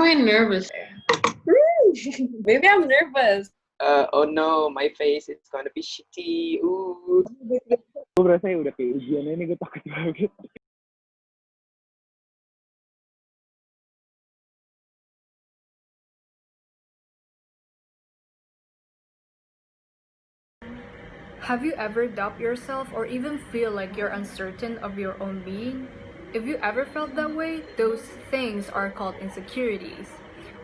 I nervous? Maybe I'm nervous. Oh no, my face is gonna be shitty. Ooh. Gue berasa ya udah kayak ujian ini, gue takut banget. Have you ever doubt yourself or even feel like you're uncertain of your own being? If you ever felt that way, those things are called insecurities.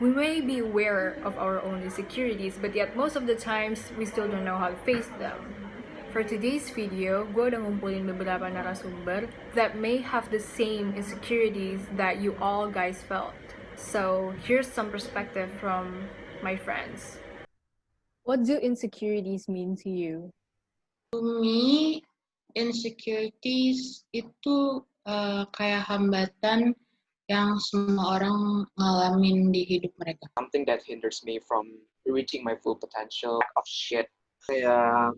We may be aware of our own insecurities, but yet most of the times, we still don't know how to face them. For today's video, gue udah ngumpulin beberapa narasumber that may have the same insecurities that you all guys felt. So here's some perspective from my friends. What do insecurities mean to you? To me, insecurities itu kayak hambatan yang semua orang ngalamin di hidup mereka. Something that hinders me from reaching my full potential. Of shit. Kayak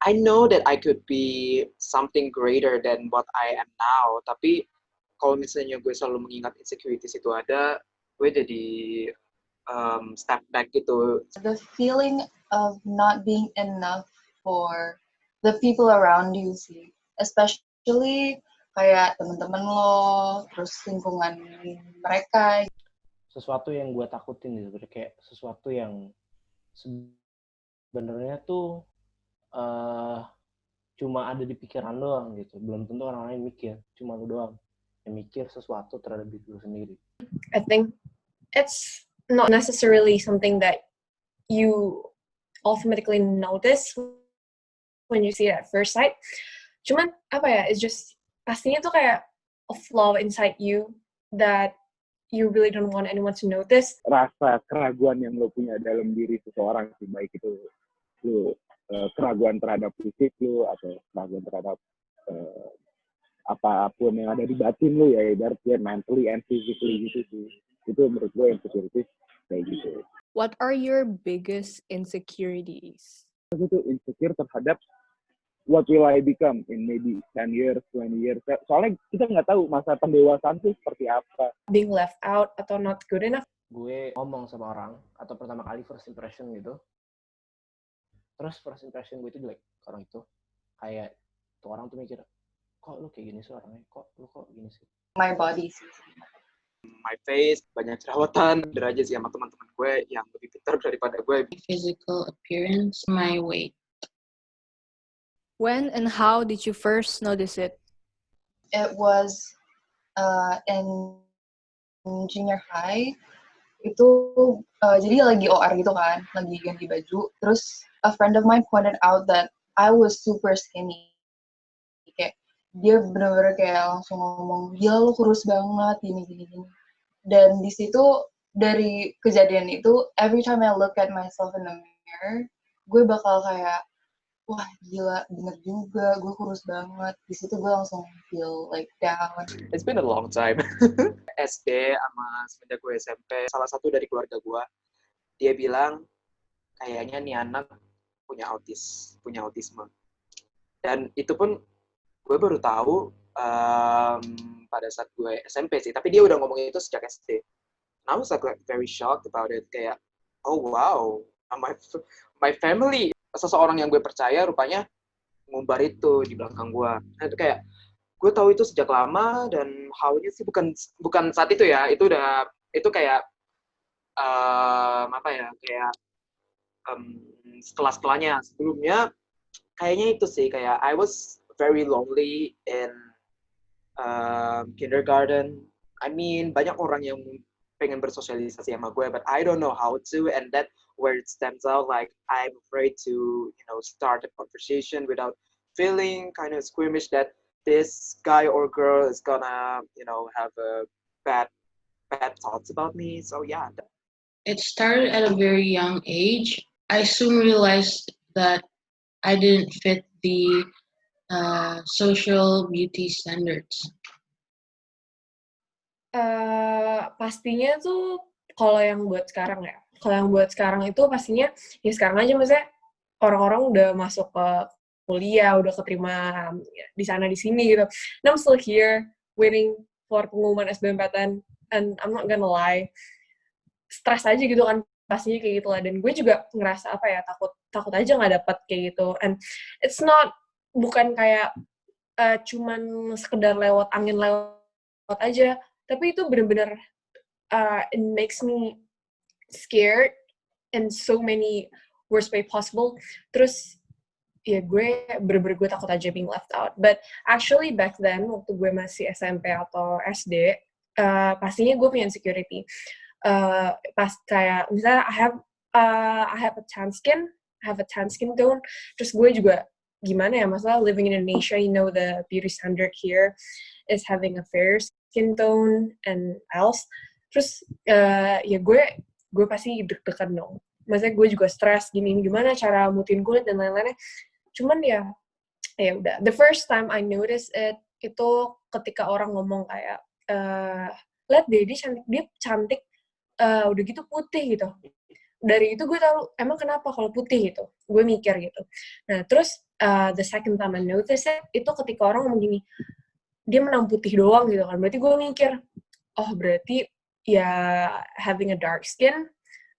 I know that I could be something greater than what I am now. Tapi kalau misalnya gue selalu mengingat insecurities itu ada, gue jadi step back gitu. The feeling of not being enough for the people around you sih, especially kayak teman-teman lo, terus lingkungan mereka. Sesuatu yang gue takutin gitu, kayak sesuatu yang sebenarnya tuh cuma ada di pikiran doang gitu, belum tentu orang lain mikir, cuma lo doang yang mikir sesuatu terhadap diri lo sendiri. I think it's not necessarily something that you automatically notice when you see it at first sight. Cuman apa ya, it's just pastinya tuh kayak a flaw inside you that you really don't want anyone to notice. Rasa keraguan yang lo punya dalam diri seseorang sih, baik itu lo keraguan terhadap fisik lo atau keraguan terhadap apapun yang ada di batin lo ya, ibaratnya mentally and physically gitu sih. Itu menurut gue insecurity kayak gitu. What are your biggest insecurities? Itu insecure terhadap what will I become in maybe 10 years, 20 years. Soalnya kita nggak tahu masa pendewasaan itu seperti apa. Being left out atau not good enough. Gue ngomong sama orang, atau pertama kali first impression gitu. Terus first impression gue itu jelek ke orang itu. Kayak tuh orang tuh mikir, kok lu kayak gini sih orangnya? Kok gini sih? My body sih. My face, banyak jerawatan, beda aja sih sama teman-teman gue yang lebih pintar daripada gue. Physical appearance, my weight. When and how did you first notice it? It was in junior high. Itu jadi lagi OR gitu kan, lagi ganti baju. Terus a friend of mine pointed out that I was super skinny. Kayak dia benar-benar kayak langsung ngomong, gila lu kurus banget, gini. Dan di situ, dari kejadian itu, every time I look at myself in the mirror, gue bakal kayak, wah gila, bener juga, gue kurus banget. Di situ gue langsung feel like down. It's been a long time. SD sama semenjak gue SMP, salah satu dari keluarga gue, dia bilang, kayaknya nih anak punya autisme. Dan itu pun gue baru tahu pada saat gue SMP sih, tapi dia udah ngomongin itu sejak SD. And I was like very shocked about it, kayak oh wow, my family, seseorang yang gue percaya rupanya ngumbar itu di belakang gue. Nah, itu kayak gue tahu itu sejak lama, dan how-nya sih bukan saat itu ya, itu kayak setelah-setelahnya. Sebelumnya kayaknya itu sih, kayak I was very lonely in kindergarten. I mean, banyak orang yang pengen bersosialisasi sama gue, but I don't know how to, and that where it stems out, like I'm afraid to, start a conversation without feeling kind of squeamish that this guy or girl is gonna, have a bad thoughts about me. So yeah. It started at a very young age. I soon realized that I didn't fit the social beauty standards. Pastinya tuh kalau yang buat sekarang itu pastinya ya sekarang aja, maksudnya orang-orang udah masuk ke kuliah, udah keterima di sana di sini gitu. And I'm still here waiting for pengumuman SBMPTN and I'm not gonna lie, stres aja gitu kan pastinya kayak gitu lah. Dan gue juga ngerasa apa ya, takut aja nggak dapet kayak gitu. And it's not, bukan kayak cuman sekedar lewat angin lewat aja, tapi itu bener-bener it makes me scared in so many worst way possible. Terus ya gue bener-bener gue takut aja being left out. But actually back then waktu gue masih SMP atau SD, pastinya gue punya insecurity. Pas kayak misalnya I have a tan skin, tone. Terus gue juga gimana ya, masalah living in Indonesia, you know the beauty standard here is having a fair skin tone and else. Terus ya gue pasti deg-degan dong. Maksudnya gue juga stres gimana cara mutin kulit dan lain-lainnya. Cuman ya udah. The first time I noticed it itu ketika orang ngomong kayak lihat deh dia cantik udah gitu putih gitu. Dari itu gue tahu emang kenapa kalau putih gitu. Gue mikir gitu. Nah terus the second time I noticed it itu ketika orang ngomong gini, dia menang putih doang gitu kan. Berarti gue mikir, oh berarti ya having a dark skin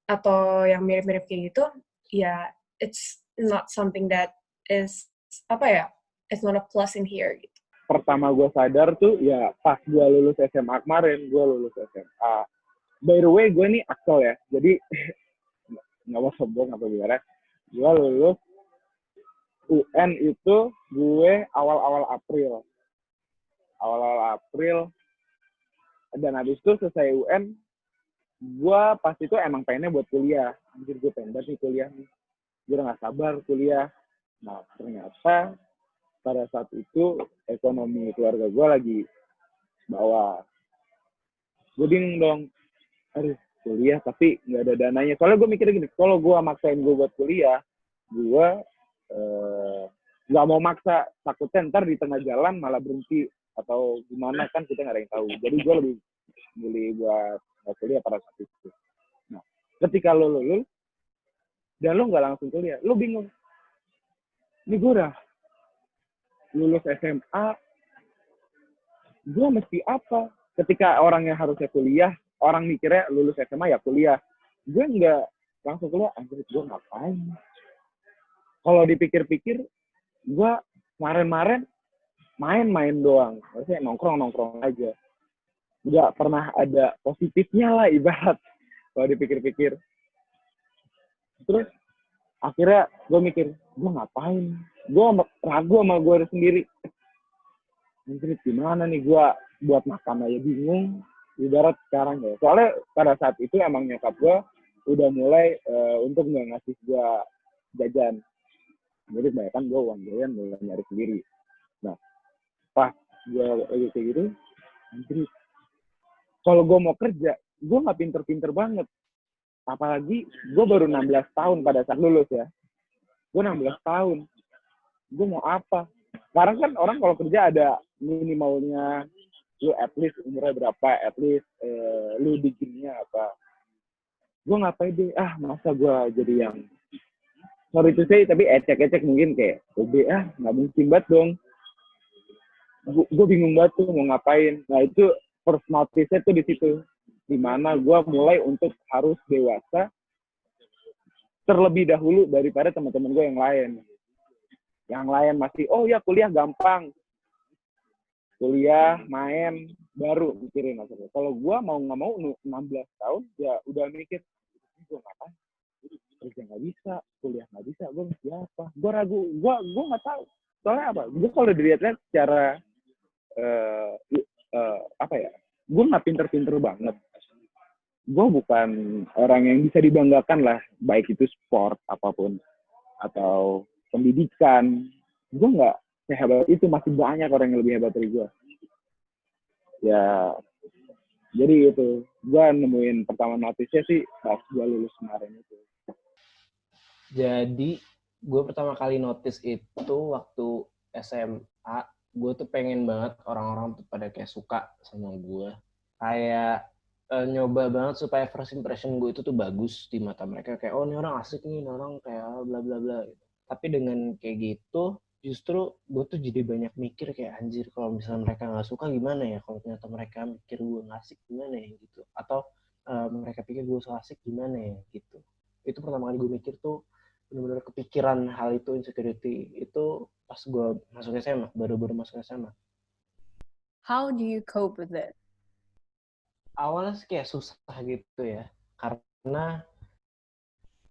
atau yang mirip-mirip kayak gitu, ya it's not something that is apa ya, it's not a plus in here gitu. Pertama gue sadar tuh ya pas gue lulus SMA kemarin, gue lulus SMA. By the way, gue nih Axel ya, jadi nggak mau sombong apa gimana. Gue lulus UN itu gue awal-awal April, dan habis itu selesai UN, gue pas itu emang pengennya buat kuliah. Anjir gue pengen banget nih kuliah nih, gue udah gak sabar kuliah. Nah ternyata pada saat itu ekonomi keluarga gue lagi bawah. Gue bingung dong, aduh kuliah tapi nggak ada dananya. Soalnya gue mikirnya gini, kalau gue maksain gue buat kuliah, gue nggak mau maksa, takutnya ntar di tengah jalan malah berhenti atau gimana, kan kita nggak ada yang tahu. Jadi gue lebih milih buat kuliah pada saat itu. Nah, ketika lo lulus dan lo nggak langsung kuliah, lo bingung. Ini gue udah lulus SMA, gue mesti apa? Ketika orang yang harusnya kuliah, orang mikirnya lulus SMA ya kuliah. Gue nggak langsung kuliah, anjir gue ngapain? Kalau dipikir-pikir, gue kemarin-kemarin main-main doang. Maksudnya nongkrong-nongkrong aja. Nggak pernah ada positifnya lah ibarat. Kalau dipikir-pikir. Terus akhirnya gue mikir, gue ngapain? Gue ragu sama gue sendiri. Anjir gimana nih gue buat makan aja bingung. Ibarat sekarang ya. Soalnya pada saat itu emang nyokap gue udah mulai untuk nggak ngasih gue jajan. Jadi kebanyakan gue uang jajan mulai nyari sendiri. Nah, pas gue kayak gitu, anjir, kalau gue mau kerja, gue nggak pinter-pinter banget. Apalagi gue baru 16 tahun pada saat lulus ya. Gue 16 tahun. Gue mau apa? Sekarang kan orang kalau kerja ada minimalnya, lu at least umurnya berapa, at least lu bikinnya apa. Gue nggak pede. Masa gue jadi yang, sorry to say, tapi ecek-ecek mungkin kayak, nggak mungkin banget dong. Gue bingung banget tuh mau ngapain. Nah itu first notice-nya tuh di situ. Dimana gue mulai untuk harus dewasa terlebih dahulu daripada teman-teman gue yang lain. Yang lain masih, oh ya kuliah gampang. Kuliah, main, baru mikirin maksudnya. Kalau gue mau nggak mau 16 tahun, ya udah mikir, gue ngapain? Kerja nggak bisa, kuliah nggak bisa, gue mesti apa? Gue ragu, gue nggak tahu. Soalnya apa? Gue kalau dilihat-lihat secara gue nggak pinter-pinter banget. Gue bukan orang yang bisa dibanggakan lah, baik itu sport apapun atau pendidikan. Gue nggak sehebat itu, masih banyak orang yang lebih hebat dari gue. Ya, jadi itu gue nemuin pertama notisnya sih pas gue lulus kemarin itu. Jadi gue pertama kali notice itu waktu SMA. Gue tuh pengen banget orang-orang tuh pada kayak suka sama gue. Kayak nyoba banget supaya first impression gue itu tuh bagus di mata mereka. Kayak, oh ini orang asik nih, ini orang kayak bla bla bla gitu. Tapi dengan kayak gitu, justru gue tuh jadi banyak mikir kayak anjir kalau misalnya mereka nggak suka gimana ya, kalau ternyata mereka mikir gue nggak asik gimana ya gitu, atau mereka pikir gue so asik gimana ya gitu. Itu pertama kali gue mikir tuh benar-benar kepikiran hal itu, insecurity itu pas gue masuk SMA, baru-baru masuk SMA. How do you cope with it? Awalnya sih kayak susah gitu ya, karena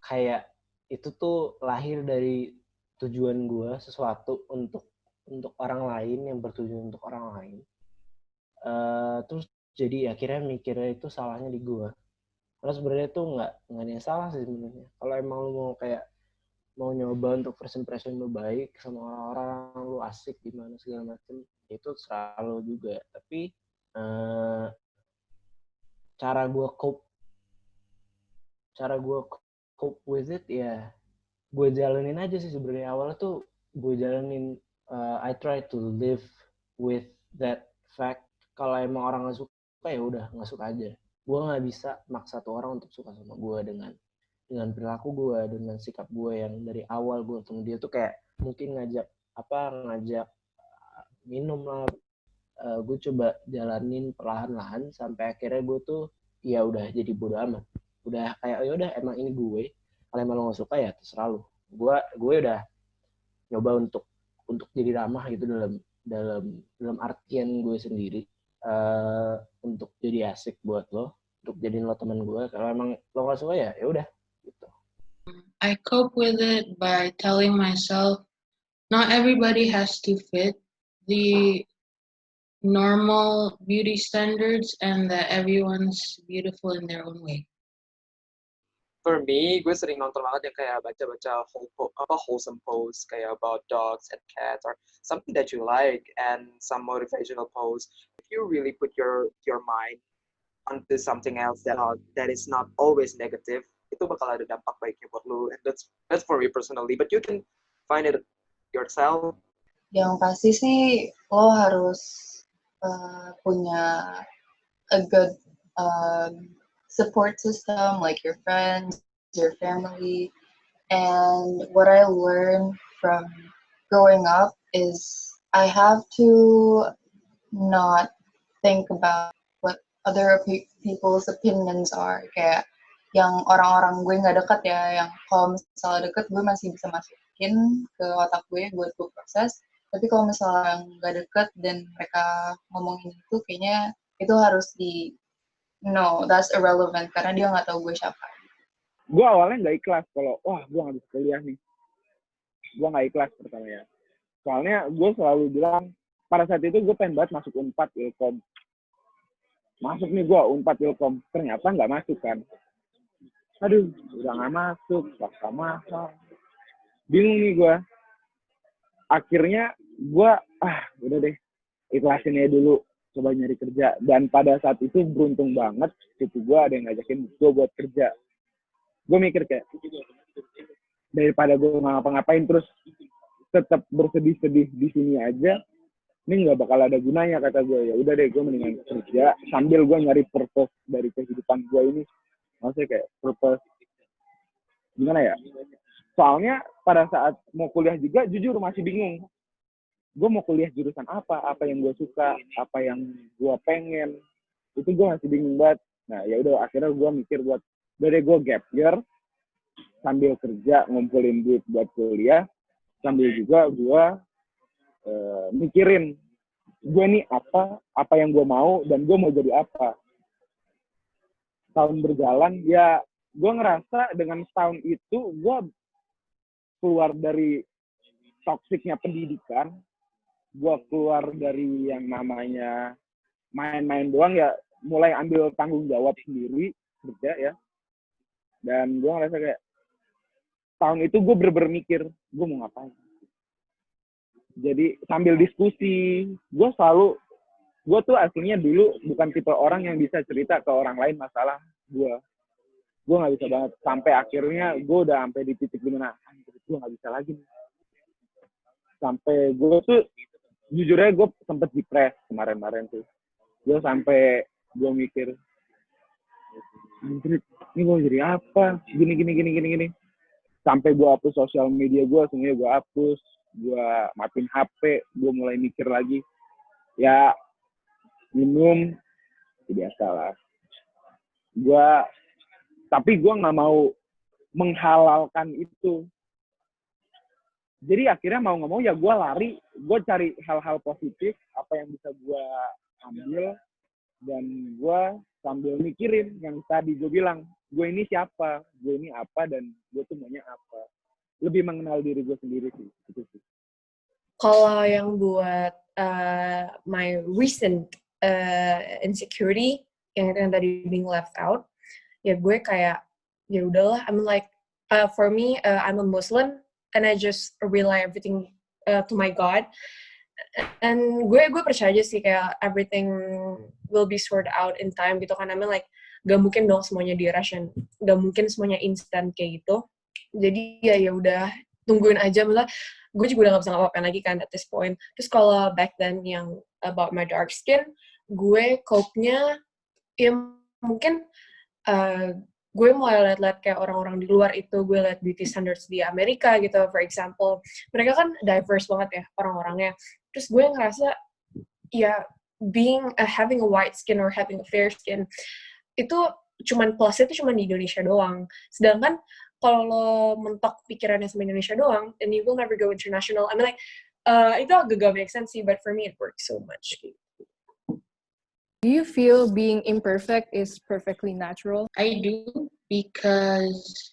kayak itu tuh lahir dari tujuan gue sesuatu untuk orang lain, yang bertujuan untuk orang lain. Terus jadi akhirnya mikirnya itu salahnya di gue. Karena sebenarnya tuh nggak ada yang salah sih sebenarnya. Kalau emang lu mau kayak mau nyoba untuk first impression lu baik sama orang-orang, lu asik gimana segala macem, itu selalu juga. Tapi cara gue cope with it ya gue jalanin aja sih sebenarnya. Awalnya tuh gue jalanin, I try to live with that fact. Kalau emang orang nggak suka ya udah nggak suka aja. Gue nggak bisa maksa tuh orang untuk suka sama gue dengan perilaku gue, dengan sikap gue yang dari awal gue ketemu dia tuh kayak mungkin ngajak minum lah. Gue coba jalanin perlahan-lahan sampai akhirnya gue tuh ya udah jadi bodo amat. Udah kayak ya udah emang ini gue. Kalau emang lo nggak suka ya terserah lo. Gue udah nyoba untuk jadi ramah gitu dalam artian gue sendiri, untuk jadi asik buat lo, untuk jadiin lo teman gue. Kalau emang lo nggak suka ya udah gitu. I cope with it by telling myself not everybody has to fit the normal beauty standards and that everyone's beautiful in their own way. For me, gue sering nonton banget yang kayak baca-baca wholesome posts kayak about dogs and cats or something that you like, and some motivational posts. If you really put your mind onto something else that is not always negative, itu bakal ada dampak baiknya buat lu. And that's for me personally. But you can find it yourself. Yang pasti sih lo harus punya a good support system, like your friends, your family. And what I learned from growing up is I have to not think about what other people's opinions are. Kayak yang orang-orang gue nggak deket ya, yang kalau misalnya deket gue masih bisa masukin ke otak gue buat gue proses. Tapi kalau misalnya nggak deket dan mereka ngomongin itu, kayaknya itu harus no, that's irrelevant karena dia nggak tahu gue siapa. Gue awalnya nggak ikhlas kalau gue nggak bisa kuliah nih. Gue nggak ikhlas pertama ya. Soalnya gue selalu bilang pada saat itu gue pengen banget masuk Unpad Ilkom. Masuk nih gue Unpad Ilkom, ternyata nggak masuk kan. Aduh, udah nggak masuk, paksa mahal. Bingung nih gue. Akhirnya gue udah deh, ikhlasin aja dulu, coba nyari kerja. Dan pada saat itu beruntung banget, itu gue ada yang ngajakin gue buat kerja. Gue mikir kayak daripada gue nggak ngapa-ngapain terus tetap bersedih-sedih di sini aja, ini nggak bakal ada gunanya kata gue. Ya udah deh, gue mendingan kerja sambil gue nyari purpose dari kehidupan gue ini. Maksudnya kayak purpose gimana ya? Soalnya pada saat mau kuliah juga jujur masih bingung. Gue mau kuliah jurusan apa yang gue suka, apa yang gue pengen, itu gue masih bingung banget. Nah ya udah akhirnya gue mikir buat dari gue gap year sambil kerja ngumpulin duit buat kuliah, sambil juga gue mikirin gue nih apa yang gue mau dan gue mau jadi apa. Tahun berjalan ya gue ngerasa dengan setahun itu gue keluar dari toksiknya pendidikan, gue keluar dari yang namanya main-main doang ya, mulai ambil tanggung jawab sendiri kerja ya. Dan gue ngerasa kayak tahun itu gue bener-bener mikir gue mau ngapain. Jadi sambil diskusi, gue tuh aslinya dulu bukan tipe orang yang bisa cerita ke orang lain masalah gue nggak bisa banget. Sampai akhirnya gue udah sampai di titik dimana gue nggak bisa lagi nih. Sampai gue tuh jujurnya gue sempet depres kemarin tuh. Gue sampai gue mikir ini gue jadi apa, gini. Sampai gue hapus sosial media gue, semuanya gue hapus. gue matiin HP, gue mulai mikir lagi, ya minum, ya biasa lah. Tapi gue nggak mau menghalalkan itu. Jadi akhirnya mau nggak mau ya gue lari, gue cari hal-hal positif, apa yang bisa gue ambil, dan gue sambil mikirin yang tadi gue bilang, gue ini siapa, gue ini apa, dan gue tuh maunya apa. Lebih mengenal diri gue sendiri sih, itu sih. Kalau yang buat my recent insecurity yang tadi being left out, ya gue kayak ya udahlah, I'm like for me I'm a Muslim and I just rely everything to my God, and gue percaya aja sih kayak everything will be sorted out in time gitu kan. I mean like gak mungkin dong semuanya di-ration, gak mungkin semuanya instan kayak gitu. Jadi ya udah tungguin aja, malah gue juga udah gak bisa ngapa-ngapain lagi kan at this point. Terus kalau back then yang about my dark skin, gue cope-nya ya mungkin gue mulai liat-liat kayak orang-orang di luar itu, gue liat beauty standards di Amerika gitu, for example. Mereka kan diverse banget ya orang-orangnya. Terus gue ngerasa, ya, having a white skin or having a fair skin, itu plusnya itu cuman di Indonesia doang. Sedangkan kalau lo mentok pikirannya sama Indonesia doang, then you will never go international. I mean like, itu agak gak make sense sih, but for me it works so much. Do you feel being imperfect is perfectly natural? I do, because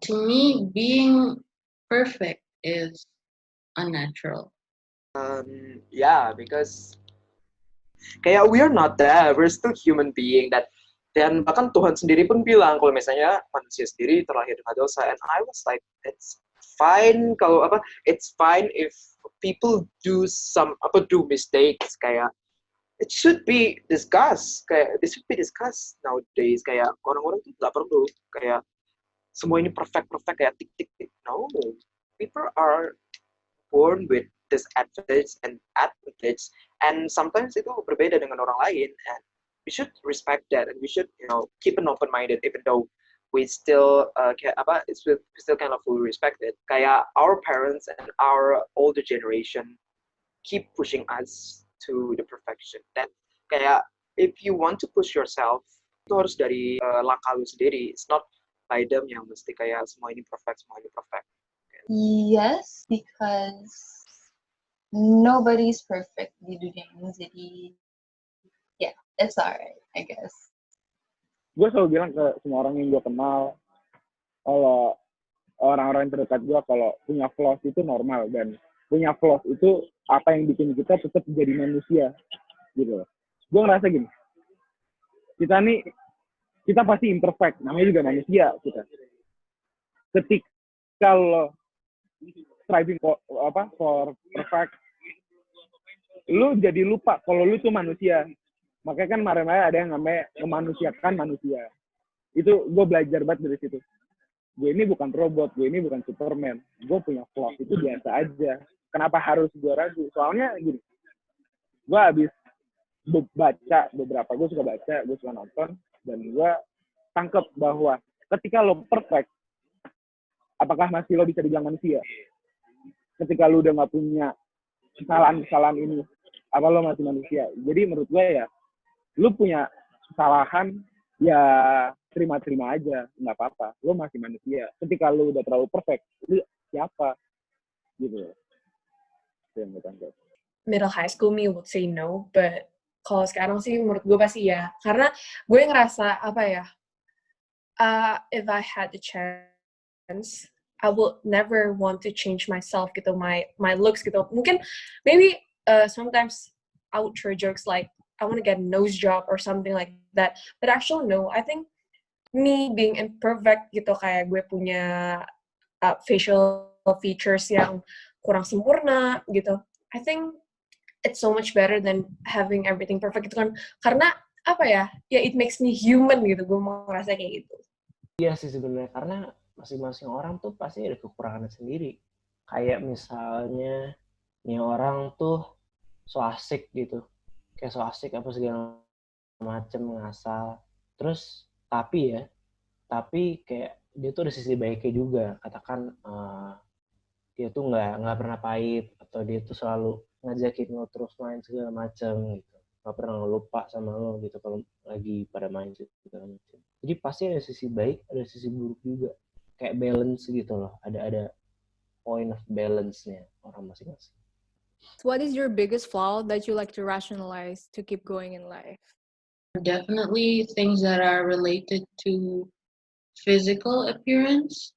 to me, being perfect is unnatural. Yeah, because kayak we are not that, we're still human being that. Dan bahkan Tuhan sendiri pun bilang kalau misalnya manusia sendiri terlahir dengan dosa, and I was like, it's fine it's fine if people do mistakes, kayak it should be discussed, kayak this should be discussed nowadays, kayak orang-orang tuh nggak perlu kayak semua ini perfect kayak tik tik tik. No, people are born with disadvantage and advantage, and sometimes itu berbeda dengan orang lain, and we should respect that, and we should keep an open minded, even though we still we still kind of fully respect it. Kayak our parents and our older generation keep pushing us to the perfection. That kayak if you want to push yourself, itu harus dari langkah lu sendiri. It's not by them yang mesti kayak semua ini perfect. Yes, because nobody's perfect di dunia ini, jadi yeah, it's alright, I guess. Gue selalu bilang ke semua orang yang gue kenal, kalau orang-orang terdekat gue, kalau punya flaws itu normal, dan punya flaws itu apa yang bikin kita tetap jadi manusia gitu. Gue ngerasa gini, kita pasti imperfect, namanya juga manusia kita. Ketika lo striving for perfect, lu jadi lupa kalau lu tuh manusia. Makanya kan kemarin ada yang namanya memanusiakan manusia. Itu gue belajar banget dari situ. Gue ini bukan robot, gue ini bukan Superman. Gue punya flaws, itu biasa aja. Kenapa harus gue ragu? Soalnya gini, gue habis baca beberapa, gue suka baca, gue suka nonton, dan gue tangkep bahwa ketika lo perfect, apakah masih lo bisa dibilang manusia? Ketika lo udah gak punya kesalahan ini, apa lo masih manusia? Jadi menurut gue ya, lo punya kesalahan, ya terima aja, nggak apa-apa. Lo masih manusia. Ketika lo udah terlalu perfect, lo siapa? Gitu. Itu yang gue tangkap. Middle high school me would say no, but kalau sekarang sih menurut gue pasti ya. Karena gue ngerasa if I had the chance, I would never want to change myself gitu, my looks gitu. Mungkin maybe sometimes I would throw jokes like I want to get a nose job or something like that. But actually no, I think me being imperfect gitu, kayak gue punya facial features yang kurang sempurna gitu. I think it's so much better than having everything perfect gitu kan. Karena it makes me human gitu. Gue mau ngerasa kayak gitu. Iya sih sebenarnya, karena masing-masing orang tuh pasti ada kekurangannya sendiri. Kayak misalnya nih orang tuh so asik gitu, kayak so asik apa segala macem ngasal. Terus tapi kayak dia tuh ada sisi baiknya juga. Katakan dia tuh nggak pernah pahit, atau dia tuh selalu ngajakin lo terus main segala macam gitu, nggak pernah lupa sama lo gitu kalau lagi pada main segala macam. Jadi pasti ada sisi baik, ada sisi buruk juga, kayak balance gitu loh, ada point of balance-nya orang masing-masing. So what is your biggest flaw that you like to rationalize to keep going in life? Definitely things that are related to physical appearance.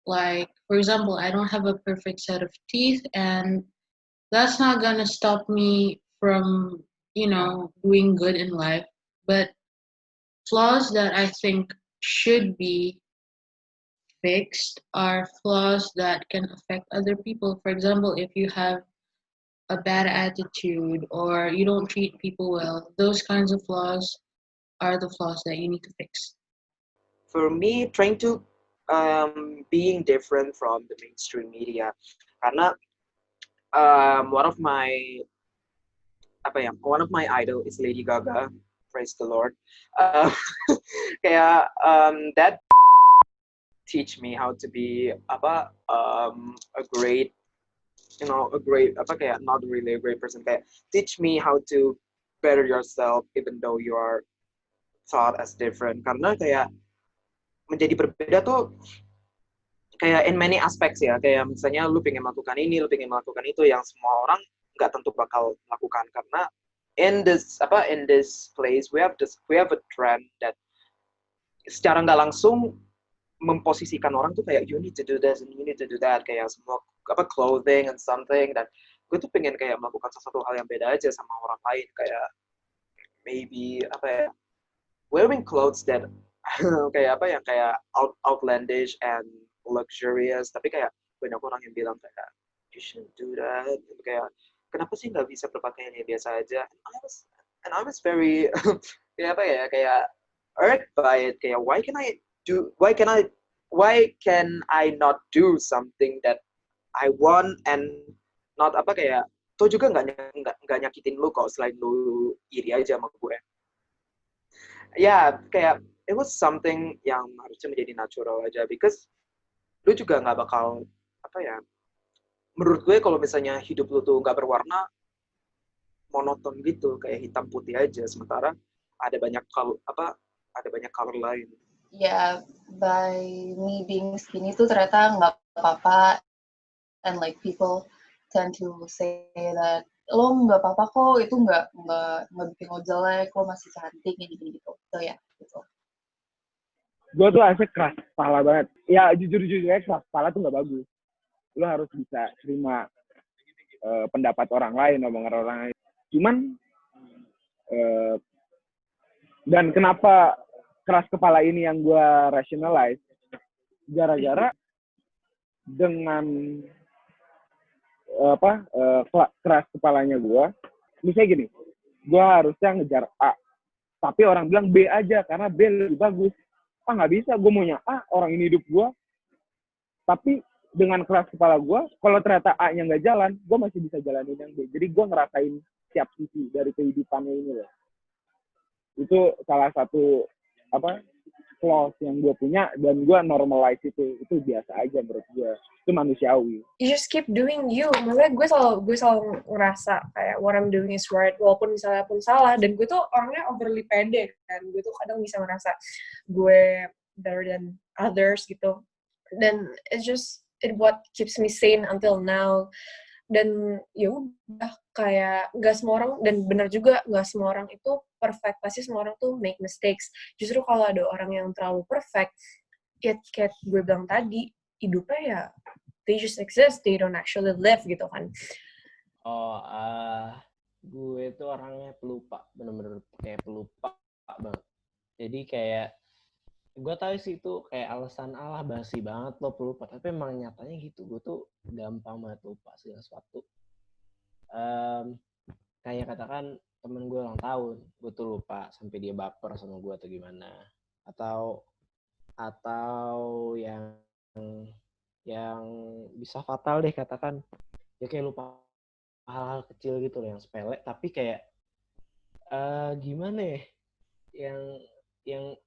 Like, for example, I don't have a perfect set of teeth, and that's not gonna stop me from, doing good in life. But flaws that I think should be fixed are flaws that can affect other people. For example, if you have a bad attitude or you don't treat people well, those kinds of flaws are the flaws that you need to fix. For me, trying to being different from the mainstream media, karena one of my idol is Lady Gaga, praise the Lord. Kayak that teach me how to be a great, kayak not really a great person, kayak teach me how to better yourself even though you are thought as different. Karena kayak menjadi berbeda tuh kayak in many aspects ya, kayak misalnya lu pengen melakukan ini, lu pengen melakukan itu yang semua orang nggak tentu bakal melakukan, karena in this place we have a trend that secara nggak langsung memposisikan orang tuh kayak you need to do this and you need to do that, kayak semua clothing and something, dan gue tuh pengen kayak melakukan sesuatu hal yang beda aja sama orang lain, kayak maybe wearing clothes that kayak outlandish and luxurious, tapi kayak banyak orang yang bilang kayak you shouldn't do that, kayak kenapa sih nggak bisa berpakaian yang biasa aja, and I was very kayak irked by it, kayak why can I not do something that I want and not kayak tuh juga nggak nyakitin lu kok, selain lu iri aja sama gue. Ya, kayak it was something yang harusnya menjadi natural aja, because lu juga nggak bakal menurut gue kalau misalnya hidup lu tuh nggak berwarna, monoton gitu, kayak hitam putih aja, sementara ada banyak color lain. Yeah, by me being skinny tuh ternyata nggak apa-apa, and like people tend to say that lo nggak apa-apa kok, itu nggak bikin lo jelek, lo masih cantik gitu. So ya, gitu. Gue tuh asik keras kepala banget. Ya jujur aja, keras kepala tuh nggak bagus. Lo harus bisa terima pendapat orang lain, omongan orang lain. Cuman dan kenapa keras kepala ini yang gue rationalize, gara-gara dengan keras kepalanya gue, misalnya gini, gue harusnya ngejar A, tapi orang bilang B aja karena B lebih bagus. Nggak bisa, gue maunya A, orang ini hidup gue. Tapi dengan keras kepala gue, kalau ternyata A-nya nggak jalan, gue masih bisa jalanin yang B. Jadi gue ngerasain setiap sisi dari kehidupannya ini loh. Itu salah satu flaws yang gue punya, dan gue normalize itu biasa aja menurut gue, itu manusiawi. You just keep doing you. Maksudnya gue selalu ngerasa kayak what I'm doing is right, walaupun misalnya pun salah. Dan gue tuh orangnya overly pede kan, gue tuh kadang bisa ngerasa gue better than others gitu. Dan it what keeps me sane until now. Dan ya udah, kayak nggak semua orang, dan benar juga nggak semua orang itu perfect, pasti semua orang tuh make mistakes. Justru kalau ada orang yang terlalu perfect, ya kayak gue bilang tadi, hidupnya ya they just exist, they don't actually live gitu kan. Gue tuh orangnya pelupa, bener-bener kayak pelupa banget. Jadi kayak gue tahu sih itu kayak alasan Allah, basi banget lo pelupa, tapi emang nyatanya gitu. Gue tuh gampang banget lupa segala sesuatu. Kayak katakan temen gue ulang tahun, gue tuh lupa sampai dia baper sama gue atau gimana, atau yang bisa fatal deh, katakan ya kayak lupa hal-hal kecil gitu loh yang sepele, tapi kayak gimana ya, yang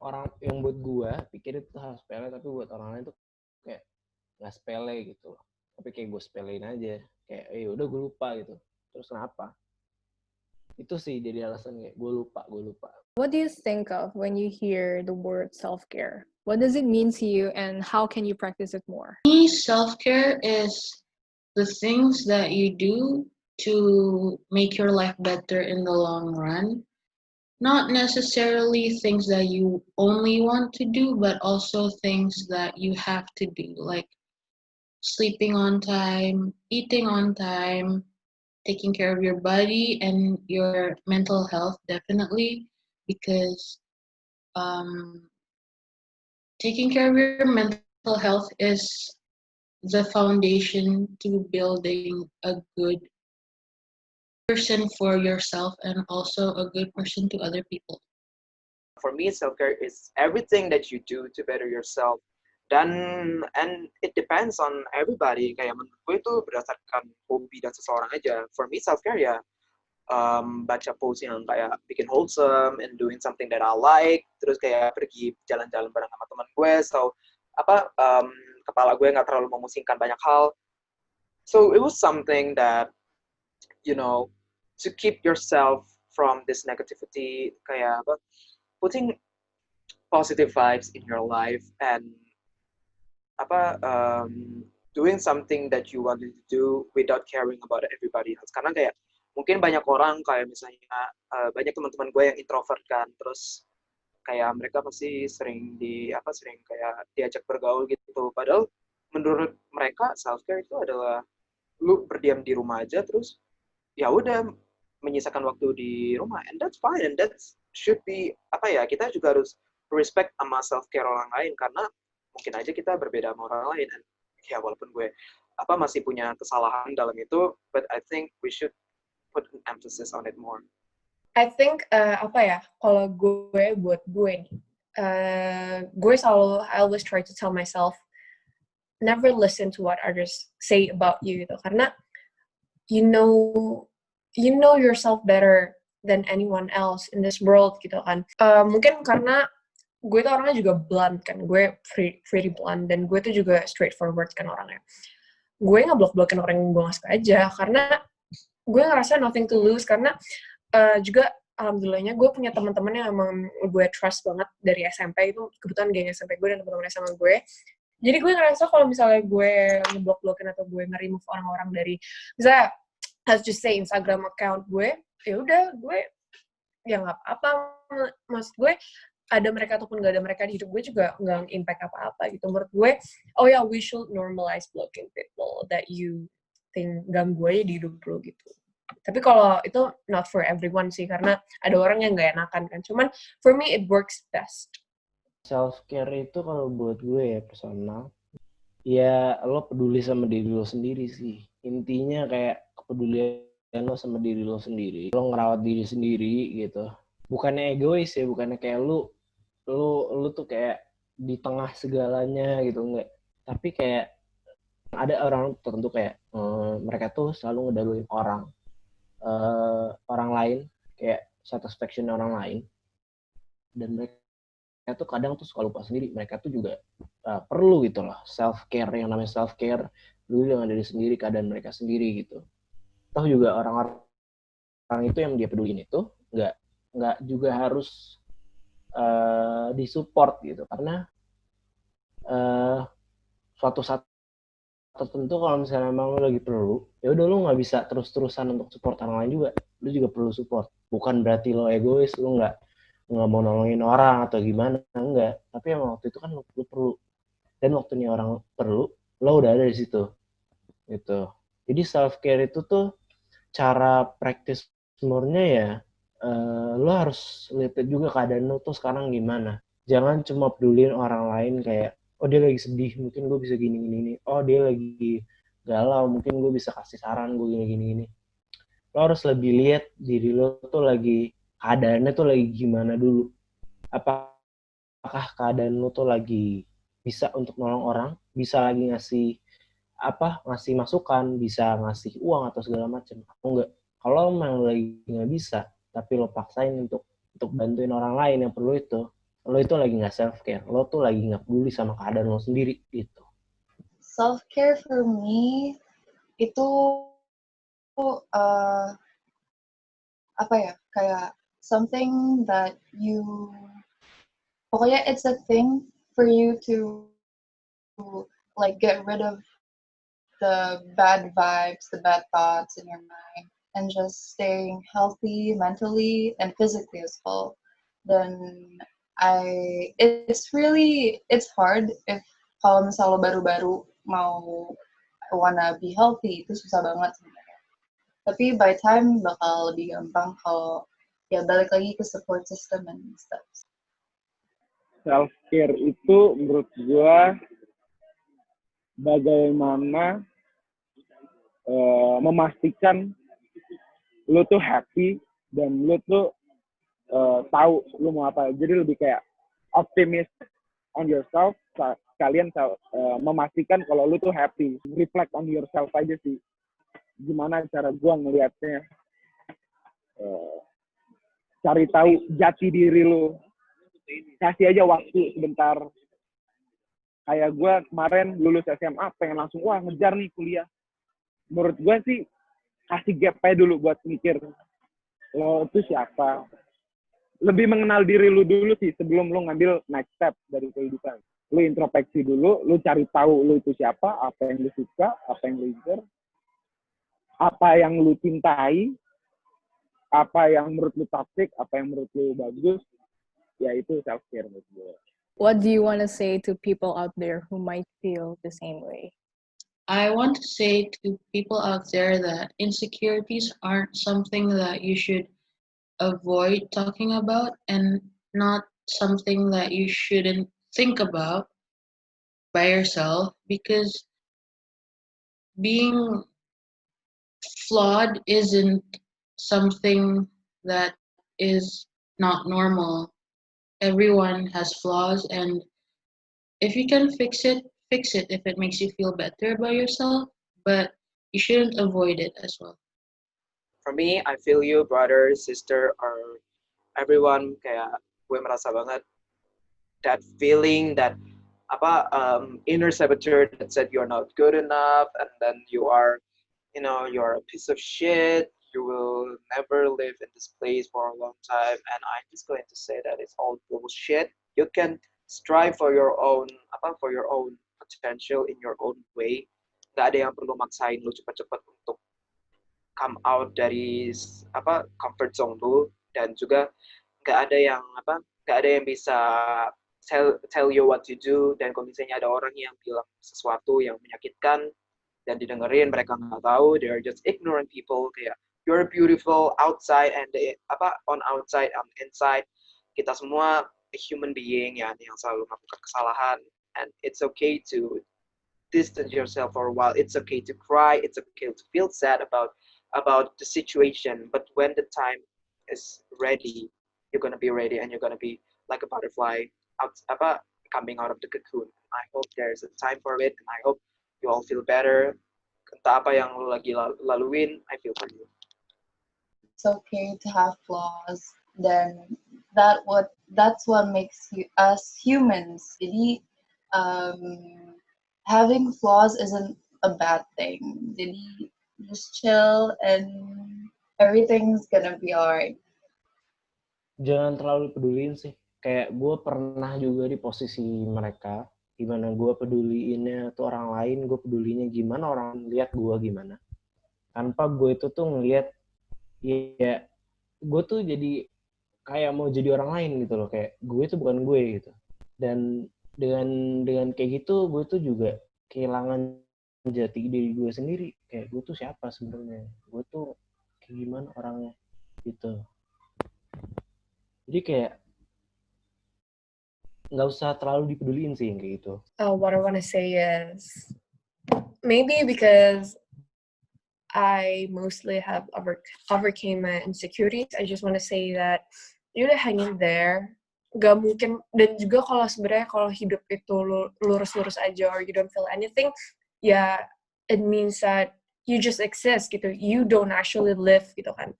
buat gue pikir itu hal sepele, tapi buat orang lain tuh kayak nggak sepele gitu loh. tapi kayak gue sepelein aja, kayak udah gue lupa gitu. Terus kenapa? Itu sih jadi alasan kayak gue lupa. What do you think of when you hear the word self-care? What does it mean to you and how can you practice it more? Me, self-care is the things that you do to make your life better in the long run. Not necessarily things that you only want to do, but also things that you have to do, like sleeping on time, eating on time, taking care of your body and your mental health, definitely, because um, taking care of your mental health is the foundation to building a good person for yourself and also a good person to other people. For me, self-care is everything that you do to better yourself. And it depends on everybody. Kayak menurut gue itu berdasarkan hobi dan seseorang aja. For me, self-care ya baca post yang kayak bikin wholesome and doing something that I like. Terus kayak pergi jalan-jalan bareng sama teman gue. So kepala gue nggak terlalu memusingkan banyak hal. So it was something that, you know, to keep yourself from this negativity, kayak putting positive vibes in your life and doing something that you wanted to do without caring about everybody else. Karena kayak mungkin banyak orang kayak misalnya banyak teman-teman gue yang introvert kan, terus kayak mereka pasti sering kayak diajak bergaul gitu. Padahal menurut mereka self care itu adalah lu berdiam di rumah aja, terus ya udah menyisakan waktu di rumah, and that's fine, and that should be kita juga harus respect sama self care orang lain, karena mungkin aja kita berbeda sama orang lain, and ya walaupun gue masih punya kesalahan dalam itu, but I think we should put an emphasis on it more. I think kalau gue buat gue nih, gue selalu I always try to tell myself never listen to what others say about you gitu, karena you know yourself better than anyone else in this world gitu kan. Mungkin karena gue tuh orangnya juga blunt kan, gue pretty blunt, dan gue tuh juga straightforward kan orangnya. Gue ngeblok-blokin orang yang gue gak suka aja, karena gue ngerasa nothing to lose, karena juga alhamdulillahnya gue punya teman-teman yang emang gue trust banget dari SMP. Itu kebetulan geng SMP gue dan teman-teman SMA gue. Jadi gue ngerasa kalau misalnya gue ngeblok-blokin atau gue nge-remove orang-orang dari, misalnya let's just say Instagram account gue, ya udah gue ya nggak apa-apa. Maksud gue ada mereka ataupun nggak ada mereka di hidup gue juga nggak impact apa-apa gitu. Menurut gue, we should normalize blocking people that you think ganggu aja di hidup lo gitu. Tapi kalau itu not for everyone sih, karena ada orang yang nggak enakan kan. Cuman for me it works best. Self care itu kalau buat gue ya personal, ya lo peduli sama diri lo sendiri sih. Intinya kayak kepedulian lo sama diri lo sendiri. Lo ngerawat diri sendiri gitu. Bukannya egois ya, bukannya kayak lu tuh kayak di tengah segalanya gitu, enggak. Tapi kayak ada orang tertentu kayak mereka tuh selalu ngedahuluin orang lain, kayak satisfaction orang lain, dan mereka tuh kadang tuh suka lupa sendiri, mereka tuh juga perlu gitu loh self care. Yang namanya self care dulu dengan diri sendiri, keadaan mereka sendiri gitu. Toh juga orang itu yang dia pedulin itu nggak juga harus disupport gitu, karena suatu saat tertentu kalau misalnya emang lu lagi perlu, ya udah lu nggak bisa terus-terusan untuk support orang lain juga, lu juga perlu support. Bukan berarti lo egois, lu nggak mau nolongin orang atau gimana, enggak. Tapi emang waktu itu kan lu perlu, dan waktunya orang perlu, lo udah ada di situ gitu. Jadi self care itu tuh cara praktis more-nya ya, lo harus lihat juga keadaan lo tuh sekarang gimana. Jangan cuma pedulin orang lain kayak, oh dia lagi sedih, mungkin gue bisa gini. Oh dia lagi galau, mungkin gue bisa kasih saran gue gini. Lo harus lebih lihat diri lo tuh lagi, keadaannya tuh lagi gimana dulu. Apakah keadaan lo tuh lagi bisa untuk nolong orang, bisa lagi ngasih masukan, bisa ngasih uang atau segala macam. Enggak. Kalau emang lagi nggak bisa, tapi lo paksain untuk bantuin orang lain yang perlu itu, lo itu lagi nggak self care, lo tuh lagi nggak peduli sama keadaan lo sendiri gitu. self-care for me itu apa ya, kayak something that you, pokoknya it's a thing for you to like get rid of the bad vibes, the bad thoughts in your mind, and just staying healthy mentally and physically as well. Then it's hard if kalau misalnya baru-baru mau wanna be healthy, itu susah banget sebenarnya. Tapi by time bakal lebih gampang kalau ya balik lagi ke support system and stuff. Self care itu menurut gua bagaimana memastikan lu tuh happy dan lu tuh tahu lu mau apa. Jadi lebih kayak optimistic on yourself, kalian memastikan kalau lu tuh happy. Reflect on yourself aja sih. Gimana cara gua ngelihatnya, cari tahu jati diri lu. Kasih aja waktu sebentar. Kayak gue kemarin lulus SMA, pengen langsung, wah ngejar nih kuliah. Menurut gue sih, kasih gap aja dulu buat mikir, lo itu siapa. Lebih mengenal diri lu dulu sih, sebelum lu ngambil next step dari kehidupan. Lu introspeksi dulu, lu cari tahu lu itu siapa, apa yang lu suka, apa yang lu incer, apa yang lu cintai, apa yang menurut lu toxic, apa yang menurut lu bagus, ya itu self-care menurut gue. What do you want to say to people out there who might feel the same way? I want to say to people out there that insecurities aren't something that you should avoid talking about and not something that you shouldn't think about by yourself, because being flawed isn't something that is not normal. Everyone has flaws, and if you can fix it if it makes you feel better about yourself, but you shouldn't avoid it as well. For me, I feel you, brother, sister, or everyone. Kayak gue merasa banget that feeling, that inner saboteur that said you're not good enough, and then you're a piece of shit. You will never live in this place for a long time, and I'm just going to say that it's all bullshit. You can strive for your own potential in your own way. Gak ada yang perlu maksain lu cepat-cepat untuk come out dari comfort zone lu, dan juga gak ada yang bisa tell you what to do. Dan kalau misalnya ada orang yang bilang sesuatu yang menyakitkan dan didengerin, mereka nggak tahu, they're just ignorant people. Kayak you're beautiful outside and on outside and inside. Kita semua a human being ya, yang selalu melakukan kesalahan, and it's okay to distance yourself for a while. It's okay to cry. It's okay to feel sad about the situation. But when the time is ready, you're gonna be ready, and you're gonna be like a butterfly coming out of the cocoon. I hope there's a time for it, and I hope you all feel better. Entah apa yang lu lagi laluin, I feel for you. It's okay to have flaws. Then that's what makes us humans. Jadi having flaws isn't a bad thing. Jadi just chill and everything's gonna be alright. Jangan terlalu peduliin sih. Kayak gue pernah juga di posisi mereka, gimana gue peduliinnya tuh orang lain, gue pedulinya gimana orang lihat gue gimana. Tanpa gue itu tuh ngelihat, ya gue tuh jadi kayak mau jadi orang lain gitu loh, kayak gue itu bukan gue gitu. Dan dengan kayak gitu, gue tuh juga kehilangan jati diri gue sendiri. Kayak gue tuh siapa sebenarnya, gue tuh kayak gimana orangnya gitu. Jadi kayak nggak usah terlalu dipeduliin sih kayak gitu. What I want to say is maybe because I mostly have overcame my insecurities, I just want to say that you udah hang in there. Gak mungkin, dan juga kalau hidup itu lurus-lurus aja or you don't feel anything, ya it means that you just exist gitu. You don't actually live gitu kan.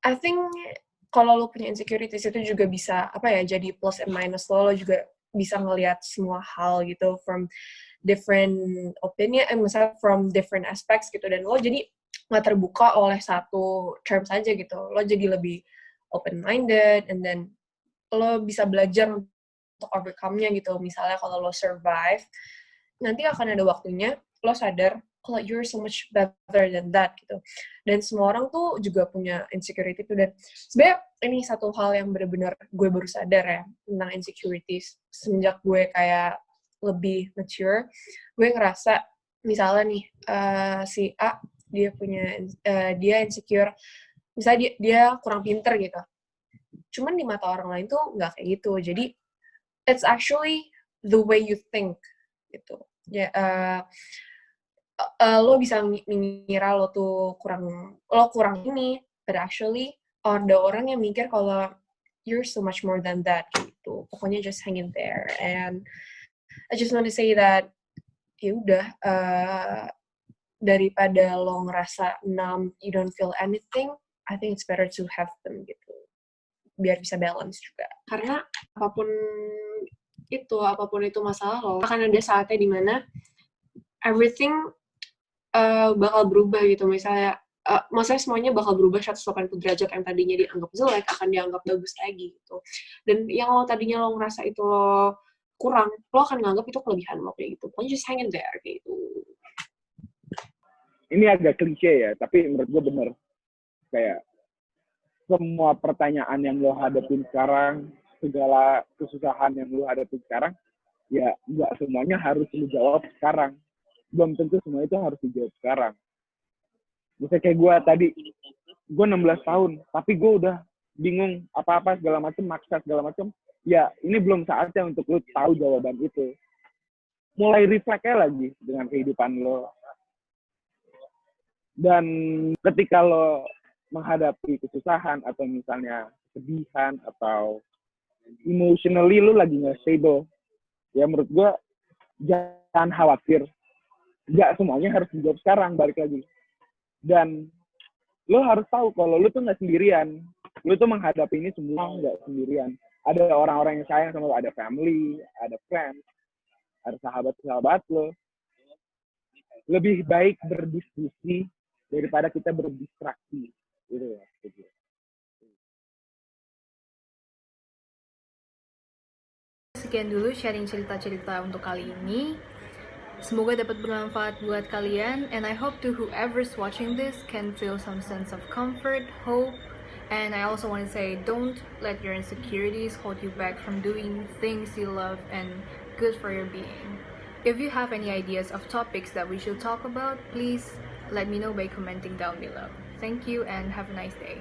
I think kalau lo punya insecurities itu juga bisa jadi plus and minus lo juga bisa ngelihat semua hal gitu from different opinion, misalnya from different aspects gitu, dan lo jadi nggak terbuka oleh satu term saja gitu, lo jadi lebih open minded, and then lo bisa belajar untuk overcome-nya gitu. Misalnya kalau lo survive, nanti akan ada waktunya lo sadar kalau you're so much better than that gitu. Dan semua orang tuh juga punya insecurity tuh, dan sebenarnya ini satu hal yang benar-benar gue baru sadar ya tentang insecurities semenjak gue kayak lebih mature. Gue ngerasa misalnya nih si A dia punya dia insecure, misalnya dia kurang pinter gitu. Cuman di mata orang lain tuh nggak kayak gitu. Jadi it's actually the way you think gitu. Ya, lo bisa mengira lo kurang ini, but actually ada orang yang mikir kalau you're so much more than that gitu. Pokoknya just hang in there. And I just want to say that ya udah, daripada lo ngerasa numb, you don't feel anything, I think it's better to have them gitu, biar bisa balance juga. Karena apapun itu masalah lo, akan ada saatnya dimana everything bakal berubah gitu. Misalnya maksudnya semuanya bakal berubah 180 derajat, yang tadinya dianggap jelek akan dianggap bagus lagi gitu. Dan yang lo tadinya lo ngerasa itu lo kurang, lo akan nganggap itu kelebihan lo kayak gitu. Pokoknya just hang in there kayak gitu. Ini agak klise ya, tapi menurut gue bener. Kayak semua pertanyaan yang lo hadapin sekarang, segala kesusahan yang lo hadapin sekarang, ya nggak semuanya harus lo jawab sekarang. Belum tentu semua itu harus dijawab sekarang. Misalnya kayak gue tadi, gue 16 tahun, tapi gue udah bingung apa-apa segala macam, maksa segala macam. Ya, ini belum saatnya untuk lo tahu jawaban itu. Mulai reflect lagi dengan kehidupan lo. Dan ketika lo menghadapi kesusahan atau misalnya kesedihan atau emotionally lo lagi nggak stable, ya menurut gue jangan khawatir. Nggak semuanya harus dijawab sekarang, balik lagi. Dan lo harus tahu kalau lo tuh nggak sendirian. Lo tuh menghadapi ini semua nggak sendirian. Ada orang-orang yang sayang sama lo, ada family, ada friends, ada sahabat-sahabat lo. Lebih baik berdiskusi daripada kita berdistraksi. Gitu ya. Sekian dulu sharing cerita-cerita untuk kali ini. Semoga dapat bermanfaat buat kalian, and I hope to whoever's watching this can feel some sense of comfort, hope, and I also want to say don't let your insecurities hold you back from doing things you love and good for your being. If you have any ideas of topics that we should talk about, please let me know by commenting down below. Thank you and have a nice day.